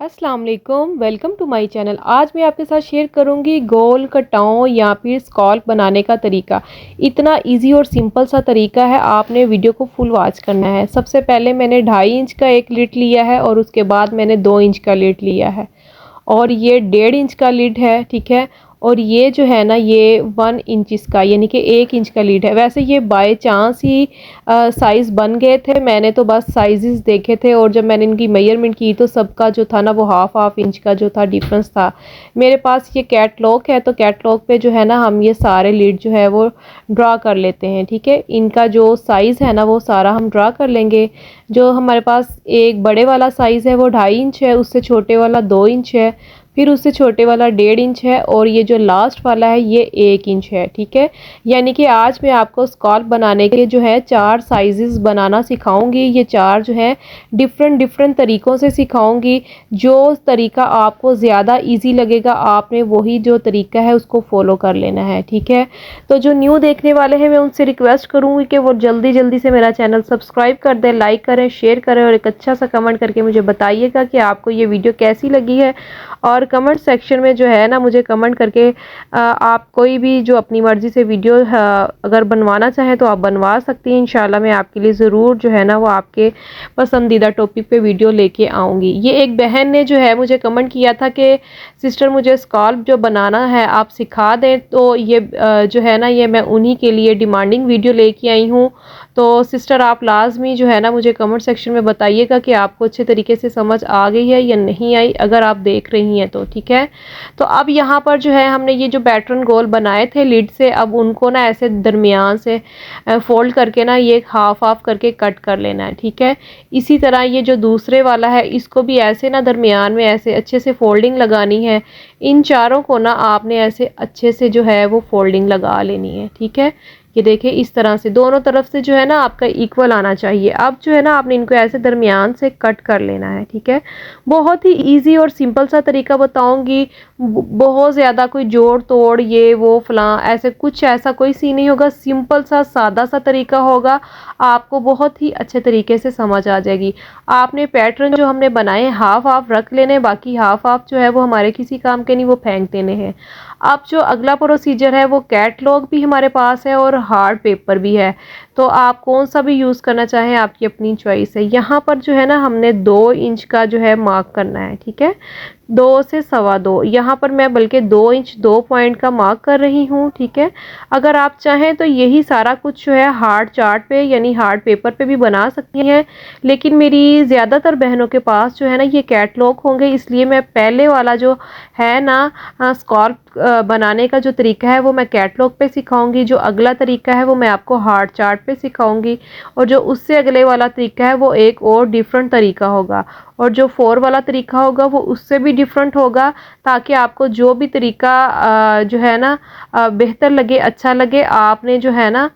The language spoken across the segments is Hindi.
अस्सलाम वालेकुम, वेलकम टू माय चैनल। आज मैं आपके साथ शेयर करूंगी गोल कटाओं या फिर स्कॉल्प बनाने का तरीका। इतना इजी और सिंपल सा तरीका है, आपने वीडियो को फुल वॉच करना है। सबसे पहले मैंने 2.5 इंच का एक लिड लिया है और उसके बाद मैंने 2 इंच का लिड लिया है और ये 1.5 इंच का लिड है, ठीक है। और ये जो है ना, ये 1 इंच का यानी कि 1 इंच का लीड है। वैसे ये बाय चांस ही साइज़ बन गए थे, मैंने तो बस साइजेस देखे थे और जब मैंने इनकी मेजरमेंट की तो सबका जो था ना वो हाफ इंच का जो था डिफरेंस था। मेरे पास ये कैटलॉग है तो कैटलॉग पे जो है ना हम ये सारे लीड जो है वो ड्रा कर लेते हैं, ठीक है। इनका जो साइज़ है ना वो सारा हम ड्रा कर लेंगे। जो हमारे पास एक बड़े वाला साइज़ है वो 2.5 इंच है, उससे छोटे वाला 2 इंच है, फिर उससे छोटे वाला 1.5 इंच है और ये जो लास्ट वाला है ये 1 इंच है, ठीक है। यानी कि आज मैं आपको स्कॉल्प बनाने के जो है 4 साइजेस बनाना सिखाऊंगी। ये 4 जो है डिफरेंट तरीक़ों से सिखाऊंगी। जो तरीका आपको ज़्यादा इजी लगेगा आपने वही जो तरीका है उसको फॉलो कर लेना है, ठीक है। तो जो न्यू देखने वाले हैं मैं उनसे रिक्वेस्ट करूँगी कि वो जल्दी से मेरा चैनल सब्सक्राइब कर दें, लाइक करें, शेयर करें और एक अच्छा सा कमेंट करके मुझे बताइएगा कि आपको ये वीडियो कैसी लगी है। और कमेंट सेक्शन में जो है ना मुझे कमेंट करके आप कोई भी जो अपनी मर्ज़ी से वीडियो अगर बनवाना चाहें तो आप बनवा सकती हैं। इंशाल्लाह मैं आपके लिए ज़रूर जो है ना वो आपके पसंदीदा टॉपिक पे वीडियो लेके आऊँगी। ये एक बहन ने जो है मुझे कमेंट किया था कि सिस्टर मुझे स्कॉल्प जो बनाना है आप सिखा दें, तो ये जो है ना ये मैं उन्हीं के लिए डिमांडिंग वीडियो लेके आई हूँ। तो सिस्टर आप लाजमी जो है ना मुझे कमेंट सेक्शन में बताइएगा कि आपको अच्छे तरीके से समझ आ गई है या नहीं आई, अगर आप देख रही हैं तो, ठीक है। तो अब यहाँ पर जो है हमने ये जो पैटर्न गोल बनाए थे लीड से, अब उनको ना ऐसे दरमियान से फोल्ड करके ना ये हाफ करके कट कर लेना है, ठीक है। इसी तरह ये जो दूसरे वाला है इसको भी ऐसे ना दरमियान में ऐसे अच्छे से फोल्डिंग लगानी है। इन चारों को ना आपने ऐसे अच्छे से जो है वो फोल्डिंग लगा लेनी है, ठीक है। ये देखिए इस तरह से दोनों तरफ से जो है ना आपका इक्वल आना चाहिए। अब जो है ना आपने इनको ऐसे दरमियान से कट कर लेना है, ठीक है। बहुत ही इजी और सिंपल सा तरीका बताऊंगी। बहुत ज़्यादा कोई जोड़ तोड़ ये वो फलां ऐसे कुछ ऐसा कोई सीन नहीं होगा, सिंपल सा सादा सा तरीका होगा, आपको बहुत ही अच्छे तरीके से समझ आ जाएगी। आपने पैटर्न जो हमने बनाए हाफ रख लेने, बाकी हाफ जो है वो हमारे किसी काम के नहीं, वो फेंक देने हैं। अब जो अगला प्रोसीजर है वो कैटलॉग भी हमारे पास है और हार्ड पेपर भी है, तो आप कौन सा भी यूज़ करना चाहें आपकी अपनी चॉइस है। यहाँ पर जो है ना हमने 2 इंच का जो है मार्क करना है, ठीक है। 2 से 2.25 यहाँ पर मैं बल्कि 2 इंच 2 पॉइंट का मार्क कर रही हूँ, ठीक है। अगर आप चाहें तो यही सारा कुछ जो है हार्ड चार्ट पे यानी हार्ड पेपर पे भी बना सकती हैं, लेकिन मेरी ज़्यादातर बहनों के पास जो है ना ये कैटलॉग होंगे, इसलिए मैं पहले वाला जो है ना स्कॉल्प बनाने का जो तरीका है वो मैं कैटलॉग पे सिखाऊंगी। जो अगला तरीका है वो मैं आपको हार्ड चार्ट पे सिखाऊंगी और जो उससे अगले वाला तरीका है वो एक और डिफरेंट तरीका होगा और जो 4 वाला तरीका होगा वो उससे भी डिफरेंट होगा, ताकि आपको जो भी तरीका जो है ना बेहतर लगे, अच्छा लगे, आपने जो है ना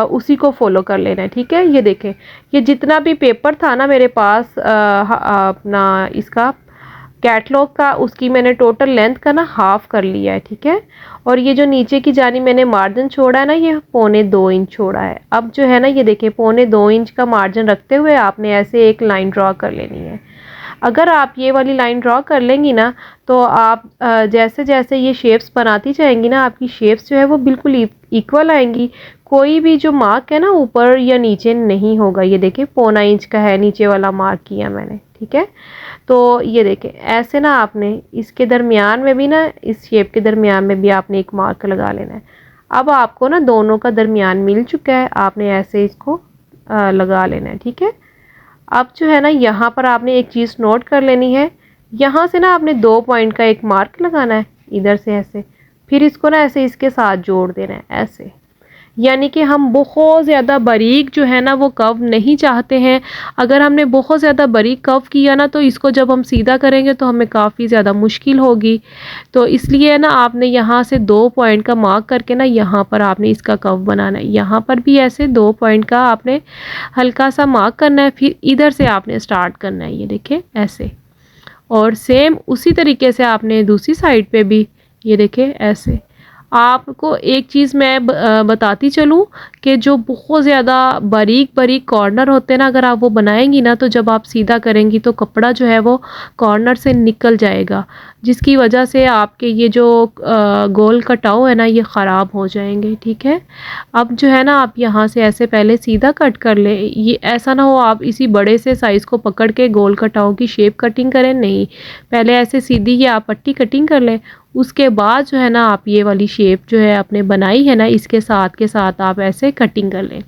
उसी को फॉलो कर लेना है, ठीक है। ये देखें ये जितना भी पेपर था ना मेरे पास अपना इसका कैटलॉग का, उसकी मैंने टोटल लेंथ का ना हाफ कर लिया है, ठीक है। और ये जो नीचे की जानी मैंने मार्जिन छोड़ा है ना ये 2.25 इंच छोड़ा है। अब जो है ना ये देखिए 2.25 इंच का मार्जिन रखते हुए आपने ऐसे एक लाइन ड्रॉ कर लेनी है। अगर आप ये वाली लाइन ड्रॉ कर लेंगी ना तो आप जैसे जैसे ये शेप्स बनाती जाएंगी ना आपकी शेप्स जो है वो बिल्कुल इक्वल आएंगी। कोई भी जो मार्क है ना ऊपर या नीचे नहीं होगा। ये देखिए 0.25 इंच का है नीचे वाला मार्क किया मैंने, ठीक है। तो ये देखें ऐसे ना आपने इसके दरमियान में भी ना इस शेप के दरमियान में भी आपने एक मार्क लगा लेना है। अब आपको ना दोनों का दरमियान मिल चुका है, आपने ऐसे इसको लगा लेना है, ठीक है। अब जो है ना यहाँ पर आपने एक चीज़ नोट कर लेनी है, यहाँ से ना आपने 2 पॉइंट का एक मार्क लगाना है इधर से ऐसे, फिर इसको ना ऐसे इसके साथ जोड़ देना है ऐसे। यानी कि हम बहुत ज़्यादा बारीक जो है ना वो कर्व नहीं चाहते हैं। अगर हमने बहुत ज़्यादा बारीक कर्व किया ना तो इसको जब हम सीधा करेंगे तो हमें काफ़ी ज़्यादा मुश्किल होगी। तो इसलिए ना आपने यहाँ से 2 पॉइंट का मार्क करके ना यहाँ पर आपने इसका कर्व बनाना है। यहाँ पर भी ऐसे 2 पॉइंट का आपने हल्का सा मार्क करना है, फिर इधर से आपने स्टार्ट करना है, ये देखें ऐसे। और सेम उसी तरीके से आपने दूसरी साइड पे भी ये देखें ऐसे। आपको एक चीज़ मैं बताती चलूँ कि जो बहुत ज़्यादा बारीक बारीक कॉर्नर होते हैं ना, अगर आप वो बनाएंगी ना तो जब आप सीधा करेंगी तो कपड़ा जो है वो कॉर्नर से निकल जाएगा, जिसकी वजह से आपके ये जो गोल कटाव है ना ये ख़राब हो जाएंगे। ठीक है, अब जो है ना आप यहाँ से ऐसे पहले सीधा कट कर ले। ये ऐसा ना हो आप इसी बड़े से साइज़ को पकड़ के गोल कटाव की शेप कटिंग करें, नहीं, पहले ऐसे सीधी ही आप पट्टी कटिंग कर लें। उसके बाद जो है ना आप ये वाली शेप जो है आपने बनाई है ना इसके साथ के साथ आप ऐसे कटिंग कर लें।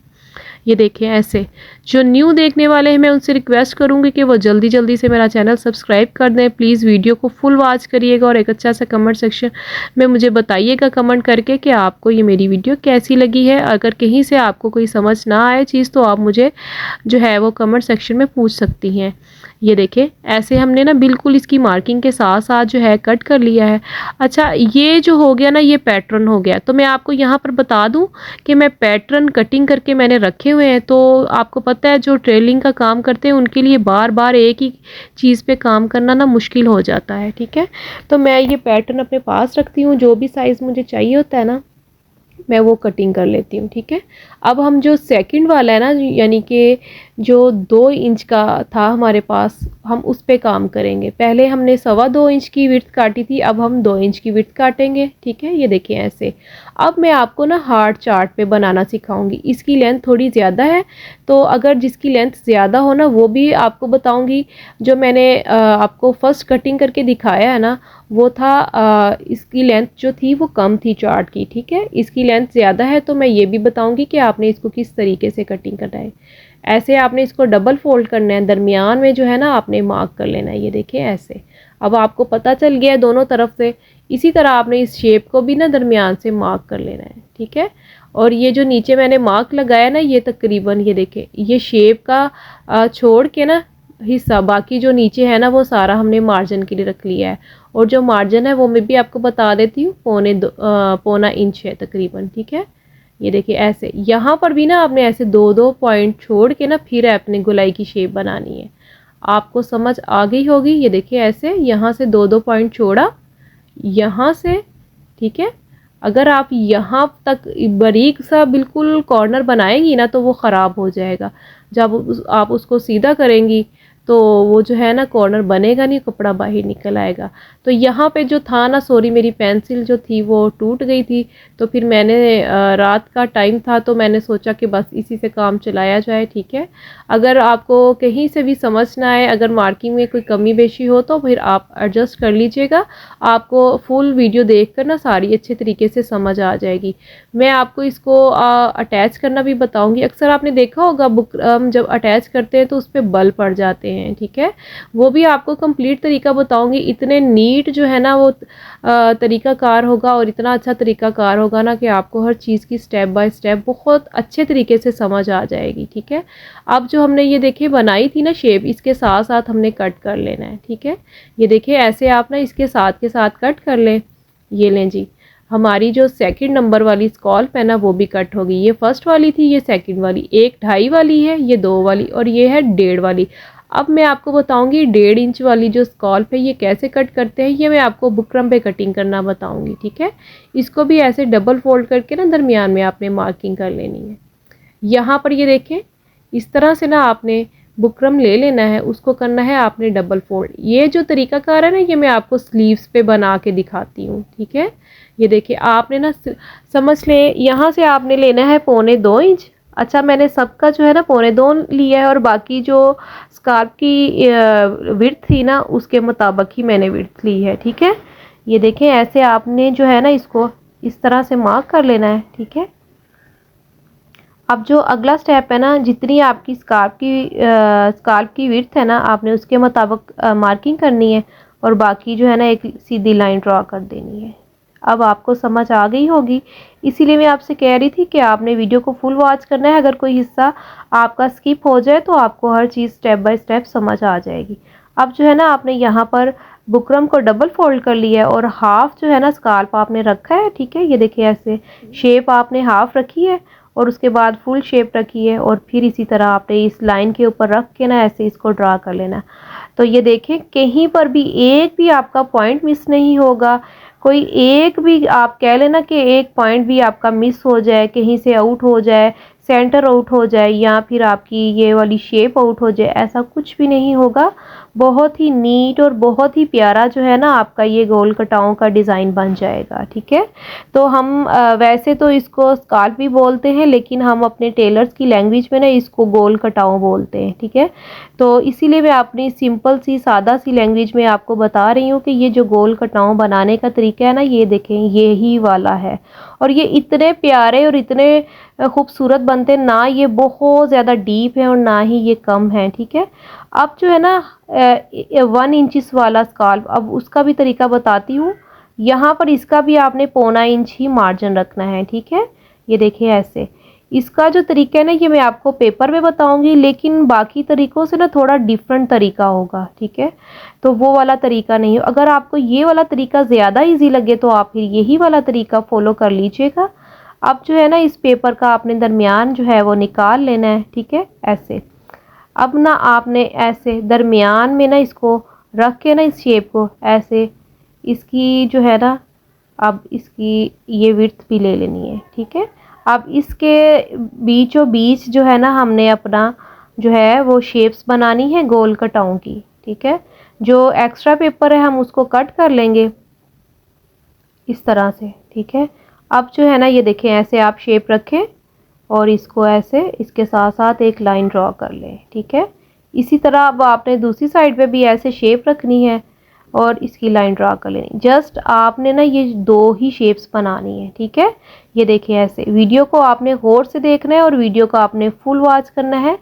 ये देखें ऐसे। जो न्यू देखने वाले हैं मैं उनसे रिक्वेस्ट करूंगी कि वो जल्दी जल्दी से मेरा चैनल सब्सक्राइब कर दें। प्लीज़ वीडियो को फुल वॉच करिएगा और एक अच्छा सा कमेंट सेक्शन में मुझे बताइएगा कमेंट करके कि आपको ये मेरी वीडियो कैसी लगी है। अगर कहीं से आपको कोई समझ ना आए चीज़ तो आप मुझे जो है वो कमेंट सेक्शन में पूछ सकती हैं। ये देखें ऐसे हमने ना बिल्कुल इसकी मार्किंग के साथ साथ जो है कट कर लिया है। अच्छा, ये जो हो गया ना ये पैटर्न हो गया। तो मैं आपको यहाँ पर बता दूँ कि मैं पैटर्न कटिंग करके मैंने रखे हुए हैं। तो आपको पता है जो ट्रेलिंग का काम करते हैं उनके लिए बार बार एक ही चीज़ पे काम करना ना मुश्किल हो जाता है। ठीक है, तो मैं ये पैटर्न अपने पास रखती हूँ, जो भी साइज़ मुझे चाहिए होता है ना मैं वो कटिंग कर लेती हूँ। ठीक है, अब हम जो सेकंड वाला है ना यानी कि जो 2 इंच का था हमारे पास, हम उस पे काम करेंगे। पहले हमने 2.25 इंच की विड्थ काटी थी, अब हम 2 इंच की विड्थ काटेंगे। ठीक है, ये देखिए ऐसे। अब मैं आपको ना हार्ड चार्ट पे बनाना सिखाऊंगी। इसकी लेंथ थोड़ी ज़्यादा है, तो अगर जिसकी लेंथ ज़्यादा हो ना वो भी आपको बताऊंगी। जो मैंने आपको फर्स्ट कटिंग करके दिखाया है ना वो था इसकी लेंथ जो थी वो कम थी चार्ट की। ठीक है, इसकी लेंथ ज़्यादा है तो मैं ये भी बताऊंगी कि आपने इसको किस तरीके से कटिंग करना है। ऐसे आपने इसको डबल फोल्ड करना है, दरमियान में जो है ना आपने मार्क कर लेना है। ये देखिए ऐसे। अब आपको पता चल गया है दोनों तरफ से। इसी तरह आपने इस शेप को भी ना दरमियान से मार्क कर लेना है। ठीक है, और ये जो नीचे मैंने मार्क लगाया ना ये तकरीबन ये देखें ये शेप का छोड़ के ना हिस्सा, बाकी जो नीचे है ना वो सारा हमने मार्जिन के लिए रख लिया है। और जो मार्जिन है वो मैं भी आपको बता देती हूँ, 1.25 इंच है तकरीबन। ठीक है, ये देखिए ऐसे। यहाँ पर भी ना आपने ऐसे 2-2 पॉइंट छोड़ के ना फिर अपने गोलाई की शेप बनानी है। आपको समझ आ गई होगी। ये देखिए ऐसे, यहाँ से 2-2 पॉइंट छोड़ा यहाँ से। ठीक है, अगर आप यहाँ तक बारीक सा बिल्कुल कॉर्नर बनाएंगी ना तो वो ख़राब हो जाएगा। जब आप उसको सीधा करेंगी तो वो जो है ना कॉर्नर बनेगा नहीं, कपड़ा बाहर निकल आएगा। तो यहाँ पे जो था ना, सॉरी मेरी पेंसिल जो थी वो टूट गई थी, तो फिर मैंने रात का टाइम था तो मैंने सोचा कि बस इसी से काम चलाया जाए। ठीक है, अगर आपको कहीं से भी समझ ना आए, अगर मार्किंग में कोई कमी बेशी हो तो फिर आप एडजस्ट कर लीजिएगा। आपको फुल वीडियो देख कर ना सारी अच्छे तरीके से समझ आ जाएगी। मैं आपको इसको अटैच करना भी बताऊँगी। अक्सर आपने देखा होगा बुक जब अटैच करते हैं तो उस पर बल पड़ जाते हैं। ठीक है, वो भी आपको कंप्लीट तरीका बताऊंगी। इतने नीट जो है ना वो तरीका कार होगा और इतना अच्छा तरीका कार होगा ना कि आपको हर चीज़ की स्टेप बाय स्टेप बहुत अच्छे तरीके से समझ आ जाएगी। ठीक है, अब जो हमने ये देखिए बनाई थी ना शेप, इसके साथ साथ हमने कट कर लेना है। ठीक है, ये देखिए ऐसे आप ना इसके साथ के साथ कट कर लें। ये लें जी, हमारी जो सेकंड नंबर वाली स्कॉल्प है ना वो भी कट होगी। ये फर्स्ट वाली थी, ये सेकंड वाली। एक 2.5 वाली है, ये 2 वाली, और ये है 1.5 वाली। अब मैं आपको बताऊंगी 1.5 इंच वाली जो स्कॉल्प है ये कैसे कट करते हैं। ये मैं आपको बुकरम पे कटिंग करना बताऊंगी। ठीक है, इसको भी ऐसे डबल फोल्ड करके ना दरमियान में आपने मार्किंग कर लेनी है। यहाँ पर ये देखें इस तरह से ना आपने बुकरम ले लेना है, उसको करना है आपने डबल फोल्ड। ये जो तरीकाकार है ना ये मैं आपको स्लीव्स पे बना के दिखाती हूँ। ठीक है, ये देखिए आपने ना समझ लें यहाँ से आपने लेना है 1.25 इंच। अच्छा, मैंने सबका जो है ना 1.25 लिया है और बाकी जो स्कार्फ की विड्थ थी ना उसके मुताबिक ही मैंने विड्थ ली है। ठीक है, ये देखें ऐसे आपने जो है ना इसको इस तरह से मार्क कर लेना है। ठीक है, अब जो अगला स्टेप है ना, जितनी आपकी स्कार्फ की विड्थ है ना आपने उसके मुताबिक मार्किंग करनी है और बाकी जो है ना एक सीधी लाइन ड्रॉ कर देनी है। अब आपको समझ आ गई होगी, इसीलिए मैं आपसे कह रही थी कि आपने वीडियो को फुल वॉच करना है। अगर कोई हिस्सा आपका स्किप हो जाए तो आपको हर चीज़ स्टेप बाय स्टेप समझ आ जाएगी। अब जो है ना आपने यहाँ पर बुकरम को डबल फोल्ड कर लिया है और हाफ जो है ना स्कार्फ आपने रखा है। ठीक है, ये देखिए ऐसे शेप आपने हाफ रखी है और उसके बाद फुल शेप रखी है और फिर इसी तरह आपने इस लाइन के ऊपर रख के ना ऐसे इसको ड्रा कर लेना। तो ये देखें कहीं पर भी एक भी आपका पॉइंट मिस नहीं होगा, कोई एक भी आप कह लेना कि एक पॉइंट भी आपका मिस हो जाए, कहीं से आउट हो जाए, सेंटर आउट हो जाए या फिर आपकी ये वाली शेप आउट हो जाए, ऐसा कुछ भी नहीं होगा। बहुत ही नीट और बहुत ही प्यारा जो है ना आपका ये गोल कटाओं का डिज़ाइन बन जाएगा। ठीक है, तो हम वैसे तो इसको स्कार्फ भी बोलते हैं, लेकिन हम अपने टेलर्स की लैंग्वेज में ना इसको गोल कटाओ बोलते हैं। ठीक है, तो इसीलिए मैं अपनी सिंपल सी सादा सी लैंग्वेज में आपको बता रही हूँ कि ये जो गोल कटाओ बनाने का तरीका है ना, ये देखें यही वाला है। और ये इतने प्यारे और इतने खूबसूरत बनते हैं ना, ये बहुत ज़्यादा डीप है और ना ही ये कम है। ठीक है, अब जो है ना 1 इंच वाला स्कार्फ, अब उसका भी तरीका बताती हूँ। यहाँ पर इसका भी आपने 0.25 इंच ही मार्जिन रखना है। ठीक है, ये देखिए ऐसे। इसका जो तरीका है ना, ये मैं आपको पेपर में बताऊंगी, लेकिन बाकी तरीकों से ना थोड़ा डिफरेंट तरीका होगा। ठीक है, तो वो वाला तरीका नहीं हो। अगर आपको ये वाला तरीका ज़्यादा इजी लगे तो आप फिर यही वाला तरीका फॉलो कर लीजिएगा। अब जो है ना इस पेपर का आपने दरमियान जो है वो निकाल लेना है। ठीक है, ऐसे। अब ना आपने ऐसे दरमियान में ना इसको रख के ना इस शेप को ऐसे, इसकी जो है ना, अब इसकी ये विड्थ भी ले लेनी है। ठीक है, अब इसके बीचों बीच जो है ना हमने अपना जो है वो शेप्स बनानी है गोल कटाओं की। ठीक है, जो एक्स्ट्रा पेपर है हम उसको कट कर लेंगे इस तरह से। ठीक है, अब जो है ना ये देखें ऐसे आप शेप रखें और इसको ऐसे इसके साथ साथ एक लाइन ड्रॉ कर लें। ठीक है, इसी तरह अब आपने दूसरी साइड पे भी ऐसे शेप रखनी है और इसकी लाइन ड्रा कर लेनी। जस्ट आपने ना ये 2 ही शेप्स बनानी है। ठीक है, ये देखिए ऐसे। वीडियो को आपने गौर से देखना है और वीडियो को आपने फुल वॉच करना है।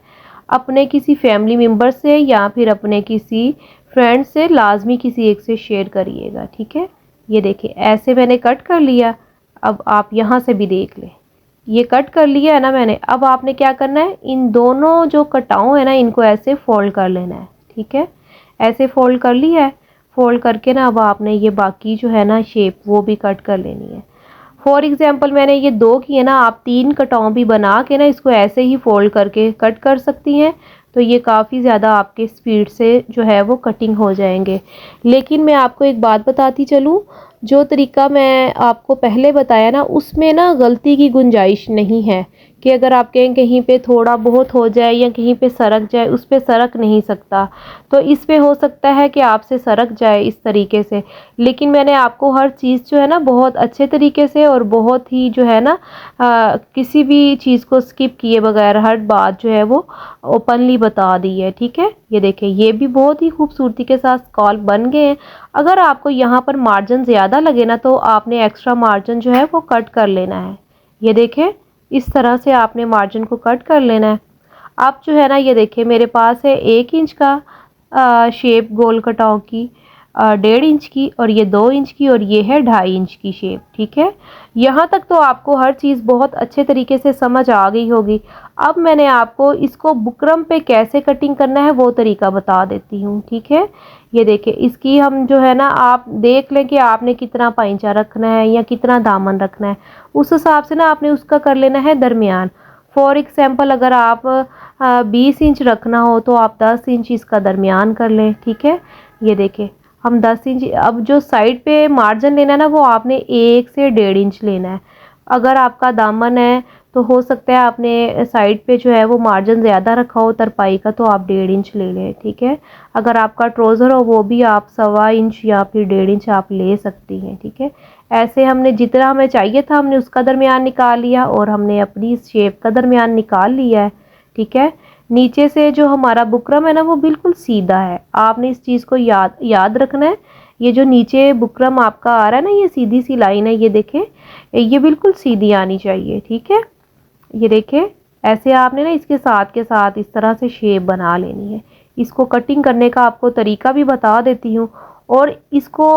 अपने किसी फैमिली मेम्बर से या फिर अपने किसी फ्रेंड से लाजमी किसी एक से शेयर करिएगा। ठीक है, ये देखिए ऐसे मैंने कट कर लिया। अब आप यहाँ से भी देख लें, ये कट कर लिया है ना मैंने। अब आपने क्या करना है, इन दोनों जो कटाओ है ना इनको ऐसे फोल्ड कर लेना है। ठीक है, ऐसे फोल्ड कर लिया है। फोल्ड करके ना अब आपने ये बाकी जो है ना शेप वो भी कट कर लेनी है। फॉर एग्जांपल मैंने ये 2 किए ना, आप 3 कटाओ भी बना के ना इसको ऐसे ही फोल्ड करके कट कर सकती हैं। तो ये काफ़ी ज़्यादा आपके स्पीड से जो है वो कटिंग हो जाएंगे। लेकिन मैं आपको एक बात बताती चलूँ, जो तरीका मैं आपको पहले बताया ना उसमें ना गलती की गुंजाइश नहीं है कि अगर आप कहें कहीं पे थोड़ा बहुत हो जाए या कहीं पे सरक जाए, उस पे सरक नहीं सकता। तो इस पे हो सकता है कि आपसे सरक जाए इस तरीके से। लेकिन मैंने आपको हर चीज़ जो है ना बहुत अच्छे तरीके से और बहुत ही जो है ना किसी भी चीज़ को स्किप किए बगैर हर बात जो है वो ओपनली बता दी है। ठीक है, ये देखें ये भी बहुत ही खूबसूरती के साथ स्कार्फ बन गए हैं। अगर आपको यहाँ पर मार्जिन ज़्यादा लगे ना तो आपने एक्स्ट्रा मार्जिन जो है वो कट कर लेना है। ये देखें इस तरह से आपने मार्जिन को कट कर लेना है। अब जो है ना ये देखें मेरे पास है 1 इंच का शेप गोल कटाओ की, 1.5 इंच की, और ये 2 इंच की, और ये है 2.5 इंच की शेप। ठीक है, यहाँ तक तो आपको हर चीज़ बहुत अच्छे तरीके से समझ आ गई होगी। अब मैंने आपको इसको बुकरम पे कैसे कटिंग करना है वो तरीका बता देती हूँ। ठीक है, ये देखिए इसकी हम जो है ना आप देख लें कि आपने कितना पाइंचा रखना है या कितना दामन रखना है, उस हिसाब से ना आपने उसका कर लेना है दरमियान। फॉर एग्जाम्पल अगर आप 20 इंच रखना हो तो आप 10 इंच इसका दरमियान कर लें। ठीक है, ये देखें हम 10 इंच, अब जो साइड पे मार्जिन लेना है ना वो आपने 1 से 1.5 इंच लेना है। अगर आपका दामन है तो हो सकता है आपने साइड पे जो है वो मार्जिन ज़्यादा रखा हो तरपाई का, तो आप 1.5 इंच ले लें। ठीक है, अगर आपका ट्राउज़र हो वो भी आप 1.25 इंच या फिर 1.5 इंच आप ले सकती हैं। ठीक है, ऐसे हमने जितना हमें चाहिए था हमने उसका दरमियान निकाल लिया और हमने अपनी शेप का दरमियान निकाल लिया है। ठीक है, नीचे से जो हमारा बुकरम है ना वो बिल्कुल सीधा है। आपने इस चीज़ को याद रखना है। ये जो नीचे बुकरम आपका आ रहा है ना, ये सीधी सी लाइन है, ये देखें ये बिल्कुल सीधी आनी चाहिए। ठीक है, ये देखें ऐसे आपने ना इसके साथ के साथ इस तरह से शेप बना लेनी है। इसको कटिंग करने का आपको तरीका भी बता देती हूँ। और इसको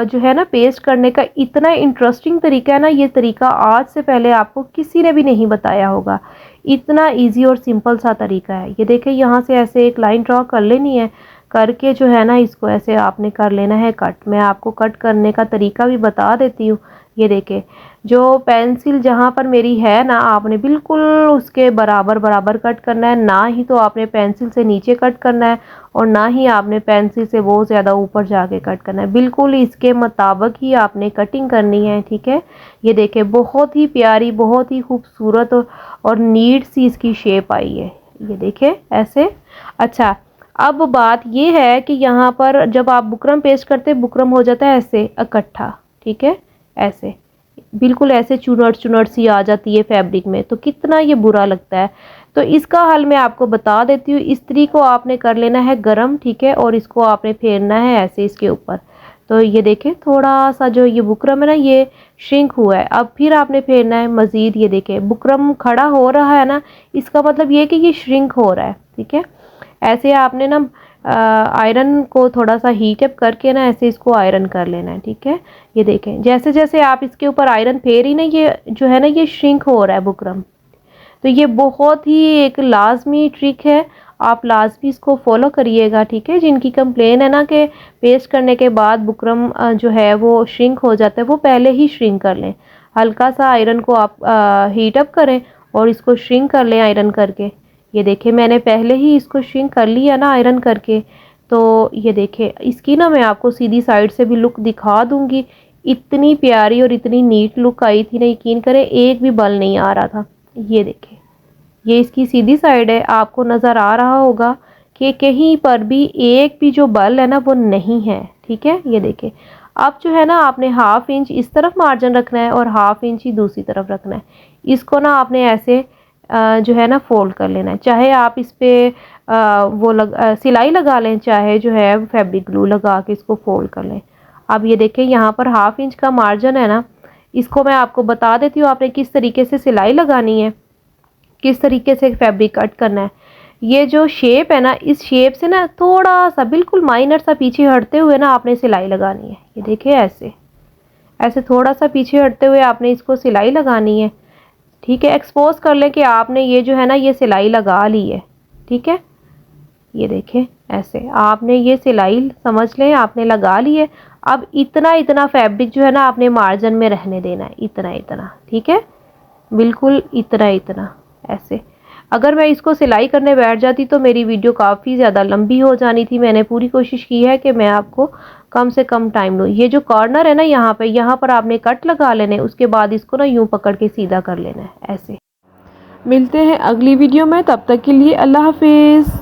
जो है ना पेस्ट करने का इतना इंटरेस्टिंग तरीका है ना, ये तरीका आज से पहले आपको किसी ने भी नहीं बताया होगा। इतना इजी और सिंपल सा तरीका है। ये देखें यहाँ से ऐसे एक लाइन ड्रॉ कर लेनी है, करके जो है ना इसको ऐसे आपने कर लेना है कट। मैं आपको कट करने का तरीका भी बता देती हूँ। ये देखें, जो पेंसिल जहाँ पर मेरी है ना, आपने बिल्कुल उसके बराबर बराबर कट करना है, ना ही तो आपने पेंसिल से नीचे कट करना है और ना ही आपने पेंसिल से बहुत ज़्यादा ऊपर जाके कट करना है। बिल्कुल इसके मुताबिक ही आपने कटिंग करनी है, ठीक है। ये देखें, बहुत ही प्यारी, बहुत ही खूबसूरत और नीट सी इसकी शेप आई है। ये देखें ऐसे। अच्छा, अब बात ये है कि यहाँ पर जब आप बुकरम पेस्ट करते हैं, बुकरम हो जाता है ऐसे इकट्ठा, ठीक है, ऐसे बिल्कुल ऐसे चुनट चुनट सी आ जाती है फैब्रिक में, तो कितना ये बुरा लगता है। तो इसका हल मैं आपको बता देती हूँ। इस्त्री को आपने कर लेना है गरम, ठीक है, और इसको आपने फेरना है ऐसे इसके ऊपर। तो ये देखें, थोड़ा सा जो ये बुकरम है ना, ये श्रिंक हुआ है। अब फिर आपने फेरना है मज़ीद। ये देखें, बुकरम खड़ा हो रहा है ना, इसका मतलब ये कि ये श्रिंक हो रहा है, ठीक है। ऐसे आपने ना आयरन को थोड़ा सा हीट अप करके ना ऐसे इसको आयरन कर लेना है, ठीक है। ये देखें, जैसे जैसे आप इसके ऊपर आयरन फेरी ना, ये जो है ना, ये श्रिंक हो रहा है बुकरम। तो ये बहुत ही एक लाजमी ट्रिक है, आप लाजमी इसको फॉलो करिएगा, ठीक है। जिनकी कंप्लेन है ना कि पेस्ट करने के बाद बुकरम जो है वो श्रिंक हो जाता है, वो पहले ही श्रिंक कर लें। हल्का सा आयरन को आप हीट अप करें और इसको श्रिंक कर लें आयरन करके। ये देखें, मैंने पहले ही इसको श्रिंक कर लिया ना आयरन करके। तो ये देखें, इसकी ना मैं आपको सीधी साइड से भी लुक दिखा दूंगी। इतनी प्यारी और इतनी नीट लुक आई थी ना, यकीन करें एक भी बल नहीं आ रहा था। ये देखें, ये इसकी सीधी साइड है, आपको नज़र आ रहा होगा कि कहीं पर भी एक भी जो बल है ना वो नहीं है, ठीक है। ये देखें, अब जो है ना, आपने हाफ इंच इस तरफ मार्जिन रखना है और हाफ इंच ही दूसरी तरफ रखना है। इसको ना आपने ऐसे जो है ना फोल्ड कर लेना है। चाहे आप इस पर वो सिलाई लगा लें, चाहे जो है फैब्रिक ग्लू लगा के इसको फोल्ड कर लें। अब ये देखें, यहाँ पर हाफ इंच का मार्जिन है ना, इसको मैं आपको बता देती हूँ आपने किस तरीके से सिलाई लगानी है, किस तरीके से फैब्रिक कट करना है। ये जो शेप है ना, इस शेप से ना थोड़ा सा बिल्कुल माइनर सा पीछे हटते हुए ना आपने सिलाई लगानी है। ये देखिए, ऐसे ऐसे थोड़ा सा पीछे हटते हुए आपने इसको सिलाई लगानी है, ठीक है। एक्सपोज कर लें कि आपने ये जो है ना, ये सिलाई लगा ली है, ठीक है। ये देखें, ऐसे आपने ये सिलाई समझ लें आपने लगा ली है। अब इतना इतना फैब्रिक जो है ना, आपने मार्जिन में रहने देना है, इतना इतना, ठीक है, बिल्कुल इतना इतना ऐसे। अगर मैं इसको सिलाई करने बैठ जाती तो मेरी वीडियो काफ़ी ज़्यादा लंबी हो जानी थी। मैंने पूरी कोशिश की है कि मैं आपको कम से कम टाइम दूँ। ये जो कॉर्नर है ना, यहाँ पर आपने कट लगा लेने, उसके बाद इसको ना यूँ पकड़ के सीधा कर लेना है ऐसे। मिलते हैं अगली वीडियो में, तब तक के लिए अल्लाह हाफिज़।